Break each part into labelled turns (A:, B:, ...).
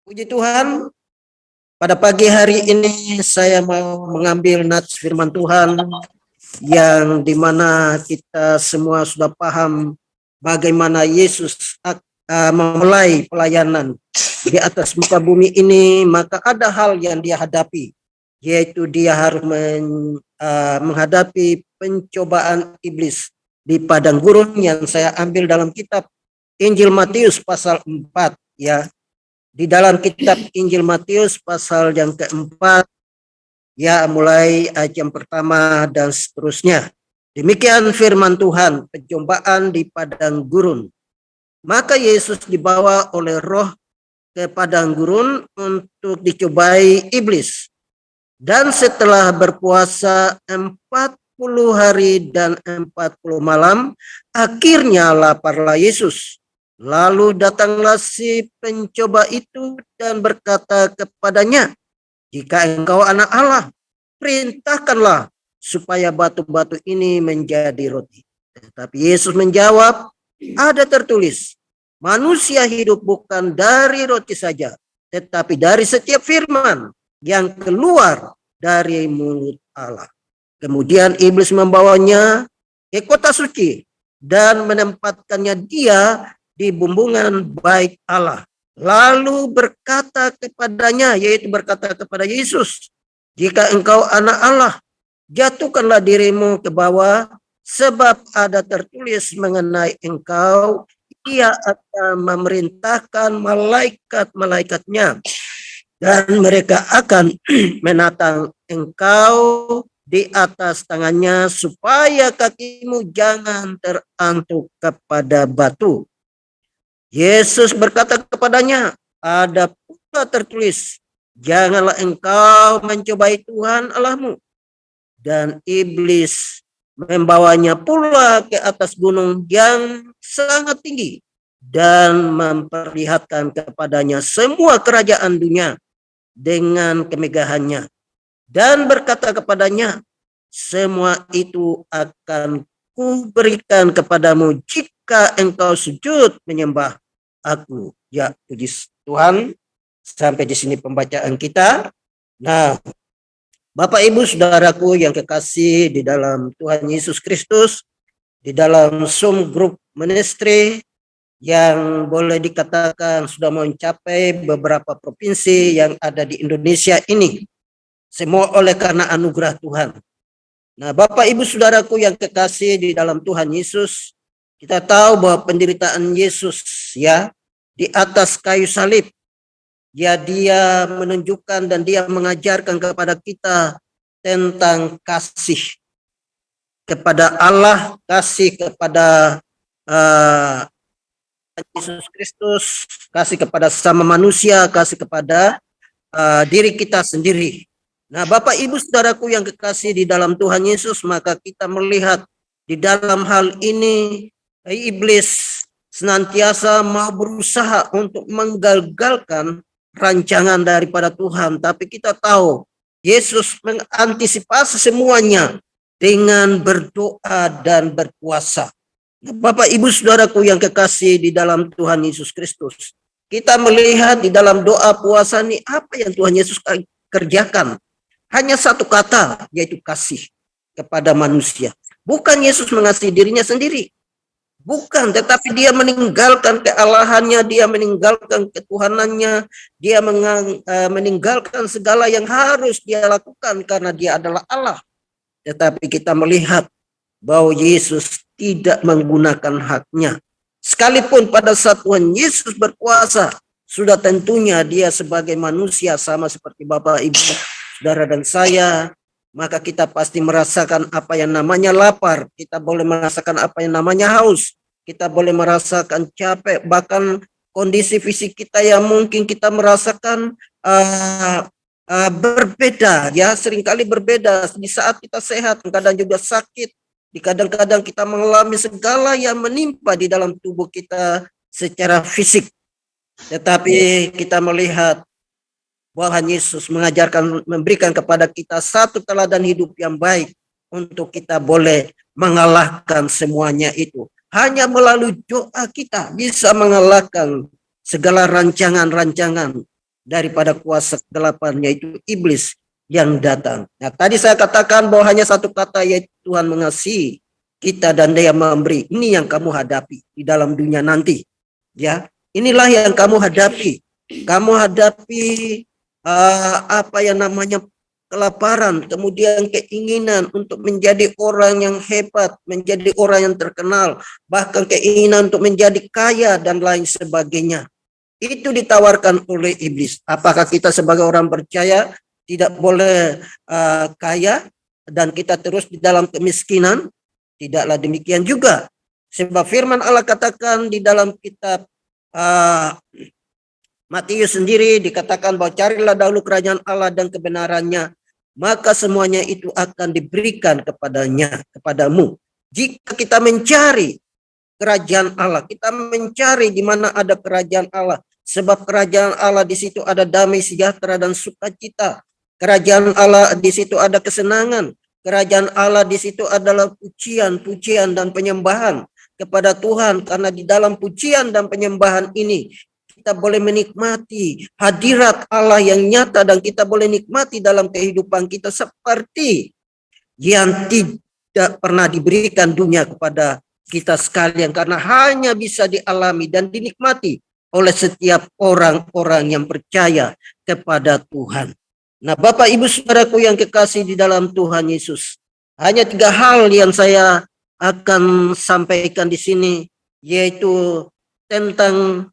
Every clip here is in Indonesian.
A: Puji Tuhan, pada pagi hari ini saya mau mengambil nats firman Tuhan yang dimana kita semua sudah paham bagaimana Yesus memulai pelayanan di atas muka bumi ini. Maka ada hal yang dia hadapi, yaitu dia harus menghadapi pencobaan iblis di padang gurun yang saya ambil dalam kitab Injil Matius pasal 4 ya. Di dalam kitab Injil Matius pasal yang keempat, ya mulai ayat yang pertama dan seterusnya. Demikian firman Tuhan, pencobaan di padang gurun. Maka Yesus dibawa oleh Roh ke padang gurun untuk dicobai iblis. Dan setelah berpuasa 40 hari dan 40 malam, akhirnya laparlah Yesus. Lalu datanglah si pencoba itu dan berkata kepadanya, "Jika engkau anak Allah, perintahkanlah supaya batu-batu ini menjadi roti." Tetapi Yesus menjawab, "Ada tertulis, manusia hidup bukan dari roti saja, tetapi dari setiap firman yang keluar dari mulut Allah." Kemudian iblis membawanya ke kota suci dan menempatkannya dia di bumbungan baik Allah. Lalu berkata kepadanya, yaitu berkata kepada Yesus, "Jika engkau anak Allah, jatuhkanlah dirimu ke bawah, sebab ada tertulis mengenai engkau, ia akan memerintahkan malaikat-malaikatnya, dan mereka akan menatang engkau di atas tangannya, supaya kakimu jangan terantuk kepada batu." Yesus berkata kepadanya, "Ada pula tertulis, janganlah engkau mencobai Tuhan Allahmu." Dan iblis membawanya pula ke atas gunung yang sangat tinggi dan memperlihatkan kepadanya semua kerajaan dunia dengan kemegahannya, dan berkata kepadanya, "Semua itu akan kuberikan kepadamu jika engkau sujud menyembah aku." Ya, puji Tuhan. Sampai di sini pembacaan kita. Nah, Bapak Ibu Saudaraku yang kekasih di dalam Tuhan Yesus Kristus, di dalam Zoom Group Ministry yang boleh dikatakan sudah mencapai beberapa provinsi yang ada di Indonesia ini, semua oleh karena anugerah Tuhan. Nah, Bapak Ibu Saudaraku yang kekasih di dalam Tuhan Yesus, kita tahu bahwa penderitaan Yesus ya di atas kayu salib, ya dia menunjukkan dan dia mengajarkan kepada kita tentang kasih kepada Allah, kasih kepada Yesus Kristus, kasih kepada sesama manusia, kasih kepada diri kita sendiri. Nah, Bapak Ibu Saudaraku yang kekasih di dalam Tuhan Yesus, maka kita melihat di dalam hal ini iblis senantiasa mau berusaha untuk menggagalkan rancangan daripada Tuhan. Tapi kita tahu Yesus mengantisipasi semuanya dengan berdoa dan berpuasa. Nah, Bapak Ibu Saudaraku yang kekasih di dalam Tuhan Yesus Kristus, kita melihat di dalam doa puasa ini apa yang Tuhan Yesus kerjakan. Hanya satu kata, yaitu kasih kepada manusia. Bukan Yesus mengasihi dirinya sendiri. Bukan, tetapi dia meninggalkan kealahannya, dia meninggalkan ketuhanannya, dia meninggalkan segala yang harus dia lakukan karena dia adalah Allah. Tetapi kita melihat bahwa Yesus tidak menggunakan haknya. Sekalipun pada saat Tuhan Yesus berkuasa, sudah tentunya dia sebagai manusia sama seperti Bapak, Ibu, Saudara dan saya, maka kita pasti merasakan apa yang namanya lapar, kita boleh merasakan apa yang namanya haus, kita boleh merasakan capek, bahkan kondisi fisik kita yang mungkin kita merasakan berbeda, ya seringkali berbeda. Di saat kita sehat, kadang juga sakit, di kadang-kadang kita mengalami segala yang menimpa di dalam tubuh kita secara fisik. Tetapi kita melihat bahwa Yesus mengajarkan, memberikan kepada kita satu teladan hidup yang baik untuk kita boleh mengalahkan semuanya itu. Hanya melalui doa kita bisa mengalahkan segala rancangan-rancangan daripada kuasa kegelapan, yaitu iblis yang datang. Nah, tadi saya katakan bahwa hanya satu kata, yaitu Tuhan mengasihi kita dan Dia memberi. Ini yang kamu hadapi di dalam dunia nanti. Ya, inilah yang kamu hadapi. Kamu hadapi apa yang namanya kelaparan, kemudian keinginan untuk menjadi orang yang hebat, menjadi orang yang terkenal, bahkan keinginan untuk menjadi kaya dan lain sebagainya. Itu ditawarkan oleh iblis. Apakah kita sebagai orang percaya tidak boleh kaya dan kita terus di dalam kemiskinan? Tidaklah demikian juga. Sebab firman Allah katakan di dalam kitab Matius sendiri dikatakan bahwa carilah dahulu kerajaan Allah dan kebenarannya, maka semuanya itu akan diberikan kepadamu. Jika kita mencari kerajaan Allah, kita mencari di mana ada kerajaan Allah, sebab kerajaan Allah di situ ada damai sejahtera dan sukacita. Kerajaan Allah di situ ada kesenangan. Kerajaan Allah di situ adalah pujian dan penyembahan kepada Tuhan, karena di dalam pujian dan penyembahan ini kita boleh menikmati hadirat Allah yang nyata, dan kita boleh nikmati dalam kehidupan kita seperti yang tidak pernah diberikan dunia kepada kita sekalian, karena hanya bisa dialami dan dinikmati oleh setiap orang-orang yang percaya kepada Tuhan. Nah, Bapak Ibu Saudaraku yang kekasih di dalam Tuhan Yesus, hanya 3 hal yang saya akan sampaikan di sini, yaitu tentang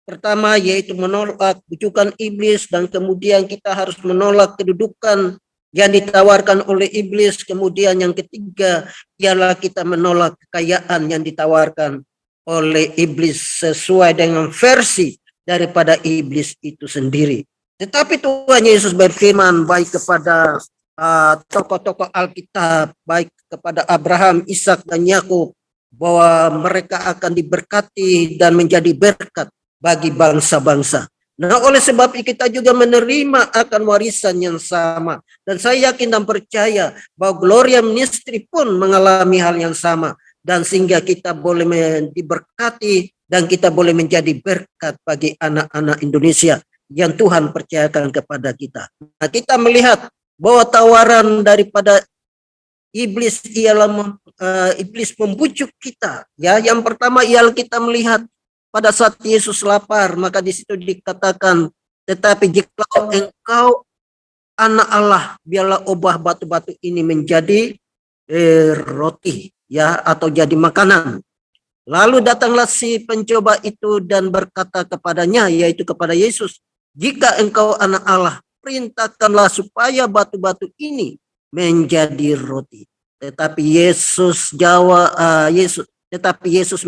A: pertama, yaitu menolak bujukan iblis, dan kemudian kita harus menolak kedudukan yang ditawarkan oleh iblis. Kemudian yang ketiga ialah kita menolak kekayaan yang ditawarkan oleh iblis sesuai dengan versi daripada iblis itu sendiri. Tetapi Tuhan Yesus berfirman baik kepada tokoh-tokoh Alkitab, baik kepada Abraham, Ishak, dan Yakub, bahwa mereka akan diberkati dan menjadi berkat bagi bangsa-bangsa. Nah, oleh sebab itu kita juga menerima akan warisan yang sama. Dan saya yakin dan percaya bahwa Gloria Ministry pun mengalami hal yang sama. Dan sehingga kita boleh diberkati dan kita boleh menjadi berkat bagi anak-anak Indonesia yang Tuhan percayakan kepada kita. Nah, kita melihat bahwa tawaran daripada iblis ialah iblis membujuk kita. Ya, yang pertama ialah kita melihat pada saat Yesus lapar, maka di situ dikatakan, tetapi jika engkau anak Allah, biarlah ubah batu-batu ini menjadi roti, ya, atau jadi makanan. Lalu datanglah si pencoba itu dan berkata kepadanya, yaitu kepada Yesus, jika engkau anak Allah, perintahkanlah supaya batu-batu ini menjadi roti. Tetapi Yesus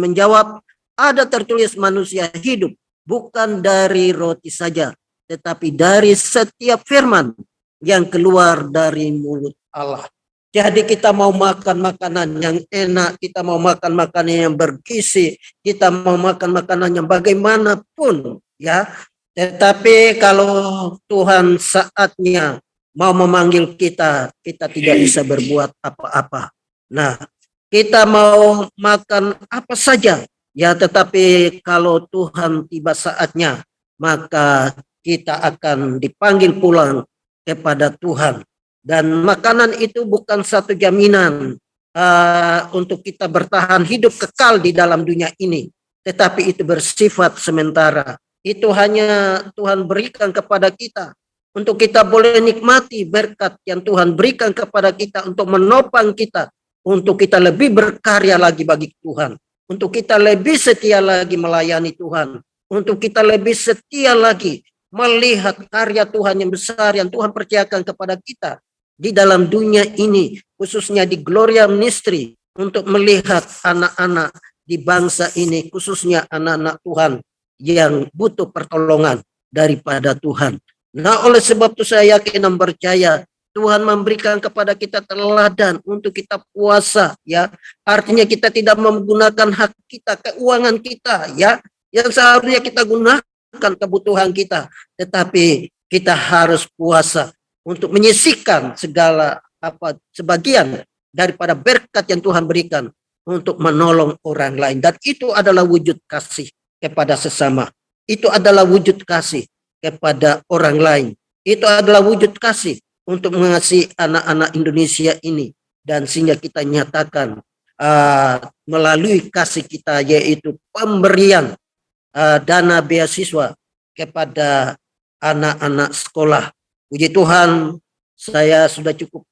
A: menjawab, ada tertulis manusia hidup bukan dari roti saja, tetapi dari setiap firman yang keluar dari mulut Allah. Jadi kita mau makan makanan yang enak, kita mau makan makanan yang bergizi, kita mau makan makanan yang bagaimanapun, ya. Tetapi kalau Tuhan saatnya mau memanggil kita, kita tidak bisa berbuat apa-apa. Nah, kita mau makan apa saja, ya, tetapi kalau Tuhan tiba saatnya, maka kita akan dipanggil pulang kepada Tuhan. Dan makanan itu bukan satu jaminan untuk kita bertahan hidup kekal di dalam dunia ini, tetapi itu bersifat sementara. Itu hanya Tuhan berikan kepada kita untuk kita boleh nikmati berkat yang Tuhan berikan kepada kita, untuk menopang kita, untuk kita lebih berkarya lagi bagi Tuhan, untuk kita lebih setia lagi melayani Tuhan, untuk kita lebih setia lagi melihat karya Tuhan yang besar yang Tuhan percayakan kepada kita di dalam dunia ini, khususnya di Gloria Ministry, untuk melihat anak-anak di bangsa ini, khususnya anak-anak Tuhan yang butuh pertolongan daripada Tuhan. Nah, oleh sebab itu saya yakin dan percaya Tuhan memberikan kepada kita teladan untuk kita puasa, ya. Artinya kita tidak menggunakan hak kita, keuangan kita, ya, yang seharusnya kita gunakan kebutuhan kita, tetapi kita harus puasa untuk menyisihkan segala sebagian daripada berkat yang Tuhan berikan untuk menolong orang lain, dan itu adalah wujud kasih kepada sesama. Itu adalah wujud kasih kepada orang lain. Itu adalah wujud kasih untuk mengasihi anak-anak Indonesia ini. Dan sehingga kita nyatakan melalui kasih kita, yaitu pemberian dana beasiswa kepada anak-anak sekolah. Puji Tuhan, saya sudah cukup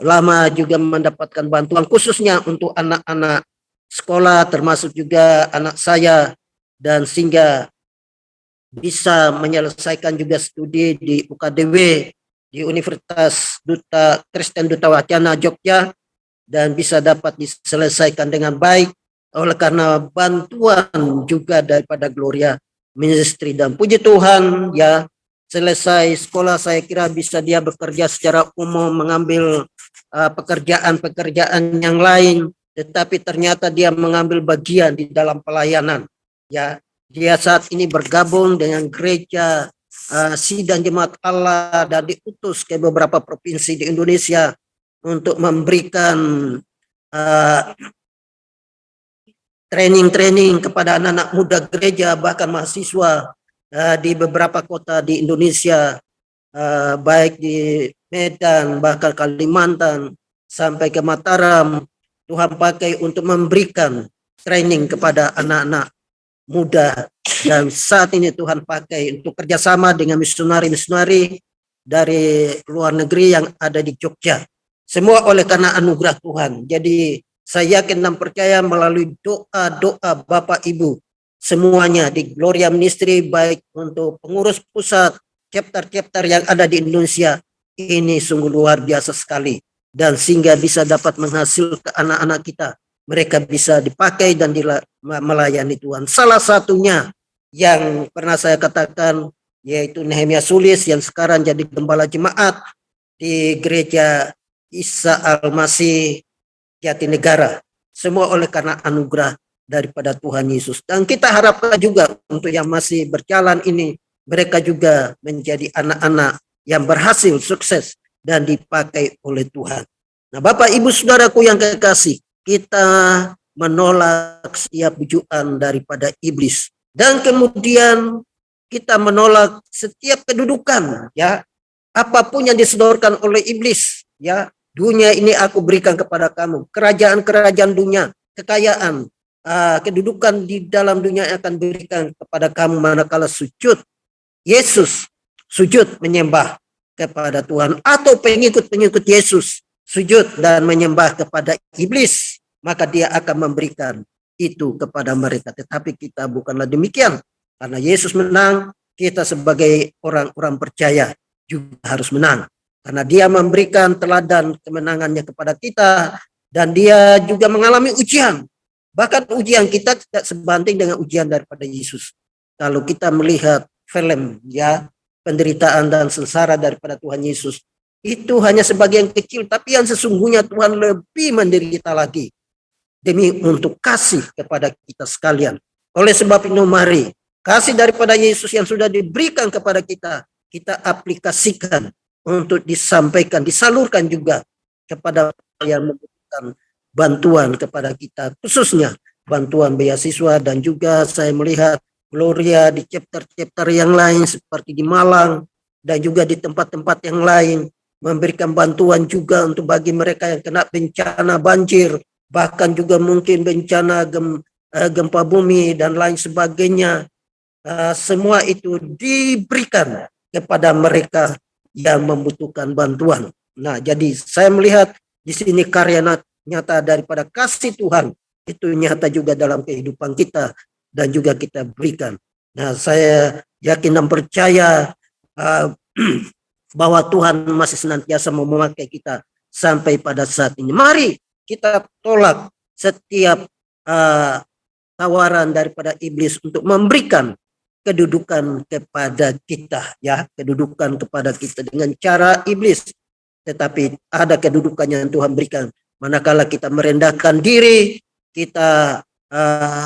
A: lama juga mendapatkan bantuan khususnya untuk anak-anak sekolah, termasuk juga anak saya, dan sehingga bisa menyelesaikan juga studi di UKDW, di Universitas Kristen Duta Wacana Jogja, dan bisa dapat diselesaikan dengan baik oleh karena bantuan juga daripada Gloria Ministry. Dan puji Tuhan, ya, selesai sekolah saya kira bisa dia bekerja secara umum, mengambil pekerjaan-pekerjaan yang lain, tetapi ternyata dia mengambil bagian di dalam pelayanan. Ya, dia saat ini bergabung dengan gereja Sidang Jemaat Allah dan diutus ke beberapa provinsi di Indonesia untuk memberikan training kepada anak-anak muda gereja, bahkan mahasiswa di beberapa kota di Indonesia, baik di Medan, bahkan Kalimantan, sampai ke Mataram. Tuhan pakai untuk memberikan training kepada anak-anak muda, dan saat ini Tuhan pakai untuk kerjasama dengan misionari-misionari dari luar negeri yang ada di Jogja. Semua oleh karena anugerah Tuhan. Jadi saya yakin dan percaya melalui doa-doa Bapak Ibu semuanya di Gloria Ministry, baik untuk pengurus pusat, chapter-chapter yang ada di Indonesia, ini sungguh luar biasa sekali. Dan sehingga bisa dapat menghasilkan anak-anak kita, mereka bisa dipakai dan melayani Tuhan. Salah satunya yang pernah saya katakan, yaitu Nehemia Sulis yang sekarang jadi gembala jemaat di gereja Isa Al-Masih Jatinegara. Semua oleh karena anugerah daripada Tuhan Yesus. Dan kita harapkan juga untuk yang masih berjalan ini, mereka juga menjadi anak-anak yang berhasil, sukses, dan dipakai oleh Tuhan. Nah, Bapak Ibu Saudaraku yang kekasih, kita menolak setiap bujukan daripada iblis. Dan kemudian kita menolak setiap kedudukan, ya, apapun yang disodorkan oleh iblis, ya. Dunia ini aku berikan kepada kamu, kerajaan-kerajaan dunia, kekayaan, kedudukan di dalam dunia akan berikan kepada kamu manakala sujud. Yesus sujud menyembah kepada Tuhan, atau pengikut-pengikut Yesus sujud dan menyembah kepada iblis, maka dia akan memberikan itu kepada mereka. Tetapi kita bukanlah demikian, karena Yesus menang, kita sebagai orang-orang percaya juga harus menang. Karena dia memberikan teladan kemenangannya kepada kita, dan dia juga mengalami ujian. Bahkan ujian kita tidak sebanding dengan ujian daripada Yesus. Kalau kita melihat film, ya, penderitaan dan sengsara daripada Tuhan Yesus, itu hanya sebagian kecil, tapi yang sesungguhnya Tuhan lebih menderita lagi demi untuk kasih kepada kita sekalian. Oleh sebab itu mari kasih daripada Yesus yang sudah diberikan kepada kita, kita aplikasikan untuk disampaikan, disalurkan juga kepada yang membutuhkan bantuan kepada kita, khususnya bantuan beasiswa. Dan juga saya melihat Gloria di chapter-chapter yang lain seperti di Malang dan juga di tempat-tempat yang lain memberikan bantuan juga untuk bagi mereka yang kena bencana banjir, bahkan juga mungkin bencana gempa bumi dan lain sebagainya. Semua itu diberikan kepada mereka yang membutuhkan bantuan. Nah, jadi saya melihat di sini karya nyata daripada kasih Tuhan itu nyata juga dalam kehidupan kita dan juga kita berikan. Nah, saya yakin dan percaya bahwa Tuhan masih senantiasa mau memakai kita sampai pada saat ini. Mari kita tolak setiap tawaran daripada iblis untuk memberikan kedudukan kepada kita, ya, kedudukan kepada kita dengan cara iblis. Tetapi ada kedudukan yang Tuhan berikan manakala kita merendahkan diri, kita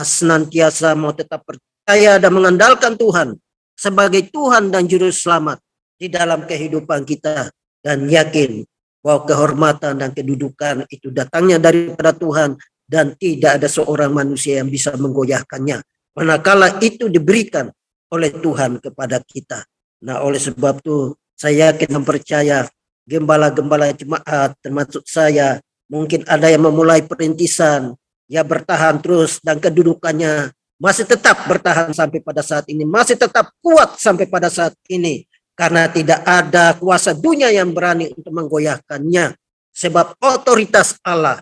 A: senantiasa mau tetap percaya dan mengandalkan Tuhan sebagai Tuhan dan juru selamat di dalam kehidupan kita, dan yakin bahwa kehormatan dan kedudukan itu datangnya daripada Tuhan dan tidak ada seorang manusia yang bisa menggoyahkannya. manakala itu diberikan oleh Tuhan kepada kita. Nah, oleh sebab itu saya yakin dan percaya gembala-gembala jemaat termasuk saya mungkin ada yang memulai perintisan, ya bertahan terus dan kedudukannya masih tetap bertahan sampai pada saat ini, masih tetap kuat sampai pada saat ini, karena tidak ada kuasa dunia yang berani untuk menggoyahkannya, sebab otoritas Allah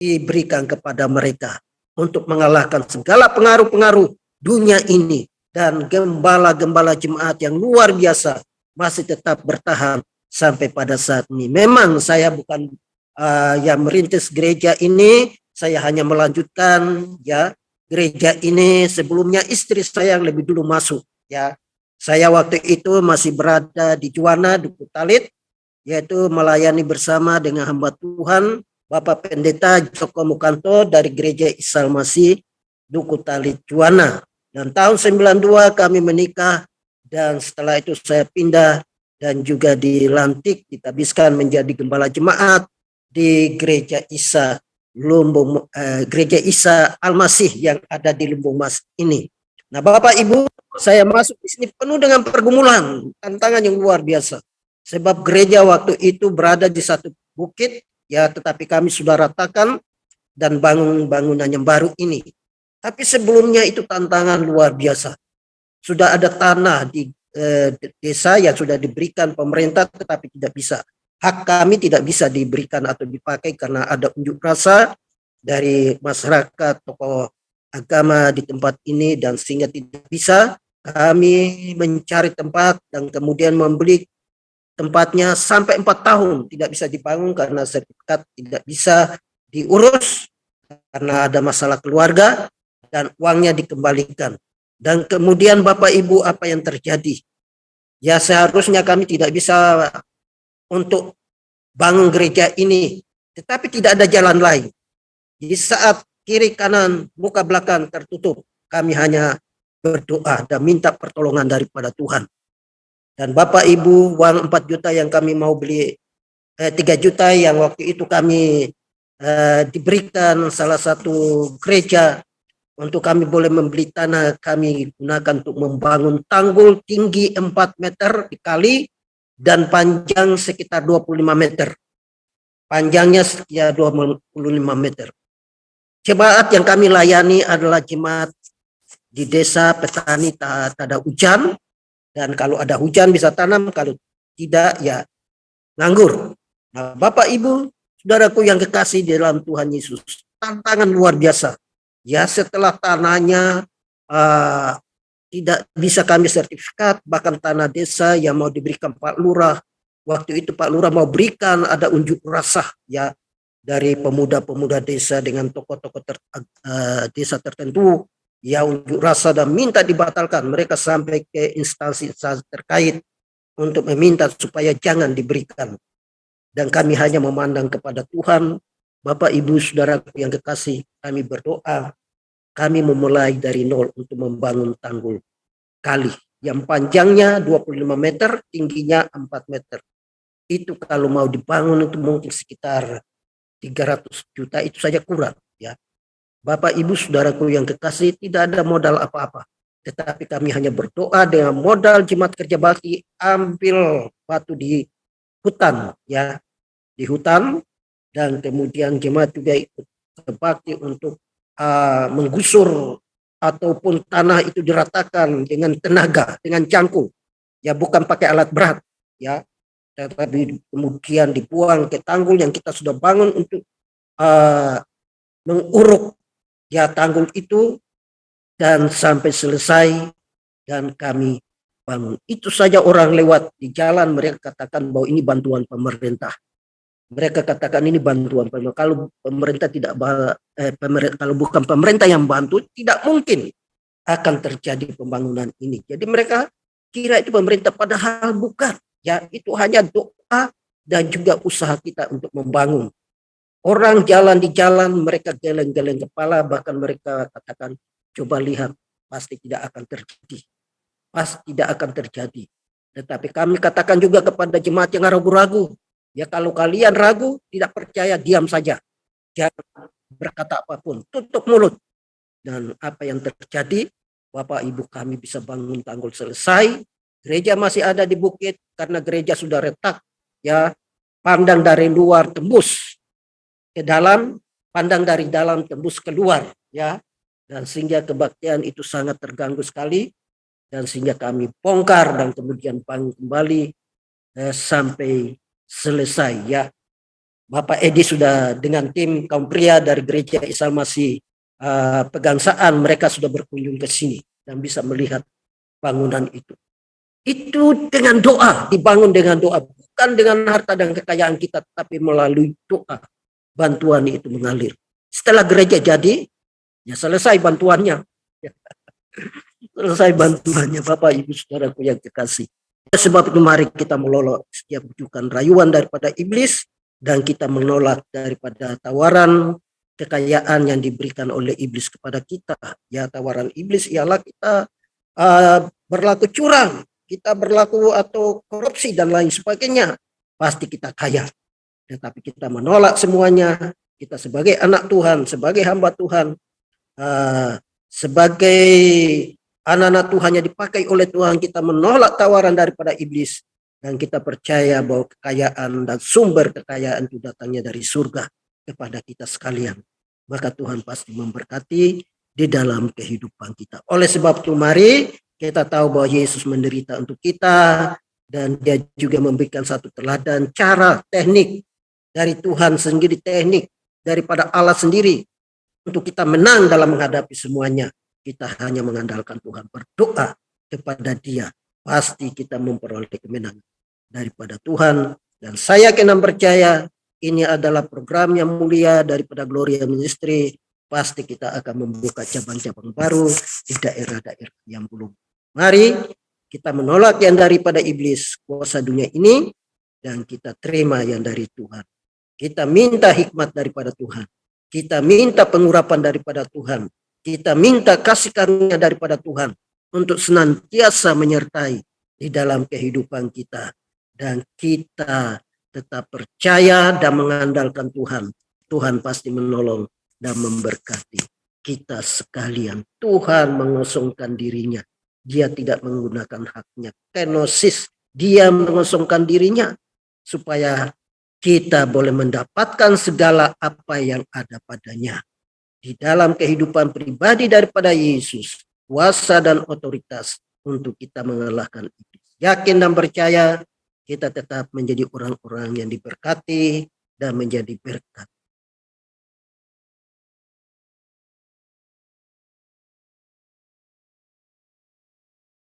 A: diberikan kepada mereka untuk mengalahkan segala pengaruh-pengaruh dunia ini, dan gembala-gembala jemaat yang luar biasa masih tetap bertahan sampai pada saat ini. Memang saya bukan yang merintis gereja ini, saya hanya melanjutkan ya gereja ini. Sebelumnya istri saya yang lebih dulu masuk ya. Saya waktu itu masih berada di Juwana, Duku Talit, yaitu melayani bersama dengan hamba Tuhan Bapak Pendeta Joko Mukanto dari Gereja Isa Masih Duku Talit Juwana. Dan tahun 92 kami menikah, dan setelah itu saya pindah dan juga dilantik, ditabiskan menjadi gembala jemaat di Gereja Isa Lumbung, Gereja Isa Al-Masih yang ada di Lumbung Mas ini. Nah, Bapak Ibu, saya masuk di sini penuh dengan pergumulan, tantangan yang luar biasa. Sebab gereja waktu itu berada di satu bukit, ya, tetapi kami sudah ratakan dan bangun bangunan yang baru ini. Tapi sebelumnya itu tantangan luar biasa. Sudah ada tanah di desa yang sudah diberikan pemerintah, tetapi tidak bisa. Hak kami tidak bisa diberikan atau dipakai karena ada unjuk rasa dari masyarakat, tokoh agama di tempat ini, dan sehingga tidak bisa. Kami mencari tempat dan kemudian membeli tempatnya sampai 4 tahun tidak bisa dibangun karena sertifikat tidak bisa diurus karena ada masalah keluarga, dan uangnya dikembalikan. Dan kemudian Bapak Ibu, apa yang terjadi? Ya, seharusnya kami tidak bisa untuk bangun gereja ini, tetapi tidak ada jalan lain. Di saat kiri kanan muka belakang tertutup, kami hanya berdoa dan minta pertolongan daripada Tuhan. Dan Bapak Ibu, uang 4 juta yang kami mau beli, 3 juta yang waktu itu kami diberikan salah satu gereja untuk kami boleh membeli tanah, kami gunakan untuk membangun tanggul tinggi 4 meter dikali dan panjang sekitar 25 meter. Panjangnya sekitar 25 meter. Jemaat yang kami layani adalah jemaat di desa petani tak ada hujan, dan kalau ada hujan bisa tanam, kalau tidak ya nganggur. Nah, Bapak Ibu, saudaraku yang kekasih dalam Tuhan Yesus, tantangan luar biasa. Ya, setelah tanahnya tidak bisa kami sertifikat, bahkan tanah desa yang mau diberikan Pak Lurah, waktu itu Pak Lurah mau berikan, ada unjuk rasa ya dari pemuda-pemuda desa dengan tokoh-tokoh desa tertentu, ya unjuk rasa dan minta dibatalkan. Mereka sampai ke instansi terkait untuk meminta supaya jangan diberikan. Dan kami hanya memandang kepada Tuhan. Bapak, Ibu, Saudara yang kekasih, kami berdoa. Kami memulai dari nol untuk membangun tanggul kali yang panjangnya 25 meter, tingginya 4 meter. Itu kalau mau dibangun itu mungkin sekitar 300 juta, itu saja kurang ya. Bapak Ibu Saudaraku yang kekasih, tidak ada modal apa-apa, tetapi kami hanya berdoa dengan modal jemaat kerja bakti, ambil batu di hutan ya, di hutan, dan kemudian jemaat juga ikut berbakti untuk menggusur ataupun tanah itu diratakan dengan tenaga, dengan cangkul ya, bukan pakai alat berat ya, tetapi kemudian dibuang ke tanggul yang kita sudah bangun untuk menguruk ya tanggul itu, dan sampai selesai dan kami bangun. Itu saja orang lewat di jalan mereka katakan bahwa ini bantuan pemerintah. Mereka katakan ini bantuan pemerintah. Kalau pemerintah tidak kalau bukan pemerintah yang bantu, tidak mungkin akan terjadi pembangunan ini. Jadi mereka kira itu pemerintah, padahal bukan. Ya, itu hanya doa dan juga usaha kita untuk membangun. Orang jalan di jalan, mereka geleng-geleng kepala, bahkan mereka katakan, coba lihat, pasti tidak akan terjadi. Pasti tidak akan terjadi. Tetapi kami katakan juga kepada jemaat yang ragu-ragu, ya kalau kalian ragu, tidak percaya, diam saja. Jangan berkata apapun, tutup mulut. Dan apa yang terjadi, Bapak Ibu kami bisa bangun tanggul selesai, gereja masih ada di bukit karena gereja sudah retak, ya. Pandang dari luar tembus ke dalam, pandang dari dalam tembus keluar, ya. Dan sehingga kebaktian itu sangat terganggu sekali, dan sehingga kami bongkar dan kemudian bangun kembali sampai selesai, ya. Bapak Edi sudah dengan tim kaum pria dari gereja Isa Masih Pegangsaan, mereka sudah berkunjung ke sini dan bisa melihat bangunan itu. Itu dengan doa, dibangun dengan doa, bukan dengan harta dan kekayaan kita, tapi melalui doa bantuan itu mengalir. Setelah gereja jadi, ya selesai bantuannya. Ya, selesai bantuannya, Bapak Ibu Saudaraku yang kekasih. Sebab itu mari kita menolak setiap bujukan rayuan daripada iblis, dan kita menolak daripada tawaran kekayaan yang diberikan oleh iblis kepada kita. Ya, tawaran iblis ialah kita berlaku curang, kita berlaku atau korupsi dan lain sebagainya, pasti kita kaya. Tetapi kita menolak semuanya. Kita sebagai anak Tuhan, sebagai hamba Tuhan, sebagai anak-anak Tuhan yang dipakai oleh Tuhan, kita menolak tawaran daripada iblis, dan kita percaya bahwa kekayaan dan sumber kekayaan itu datangnya dari surga kepada kita sekalian. Maka Tuhan pasti memberkati di dalam kehidupan kita. Oleh sebab itu mari kita tahu bahwa Yesus menderita untuk kita, dan dia juga memberikan satu teladan cara, teknik dari Tuhan sendiri, teknik daripada Allah sendiri untuk kita menang dalam menghadapi semuanya. Kita hanya mengandalkan Tuhan, berdoa kepada Dia, pasti kita memperoleh kemenangan daripada Tuhan. Dan saya kena percaya ini adalah program yang mulia daripada Gloria Ministry. Pasti kita akan membuka cabang-cabang baru di daerah-daerah yang belum. Mari kita menolak yang daripada iblis, kuasa dunia ini, dan kita terima yang dari Tuhan. Kita minta hikmat daripada Tuhan. Kita minta pengurapan daripada Tuhan. Kita minta kasih karunia daripada Tuhan untuk senantiasa menyertai di dalam kehidupan kita. Dan kita tetap percaya dan mengandalkan Tuhan. Tuhan pasti menolong dan memberkati kita sekalian. Tuhan mengosongkan dirinya. Dia tidak menggunakan haknya. Kenosis, dia mengosongkan dirinya supaya kita boleh mendapatkan segala apa yang ada padanya. Di dalam kehidupan pribadi daripada Yesus, kuasa dan otoritas untuk kita mengalahkan iblis. Yakin dan percaya kita tetap menjadi orang-orang yang diberkati dan menjadi berkat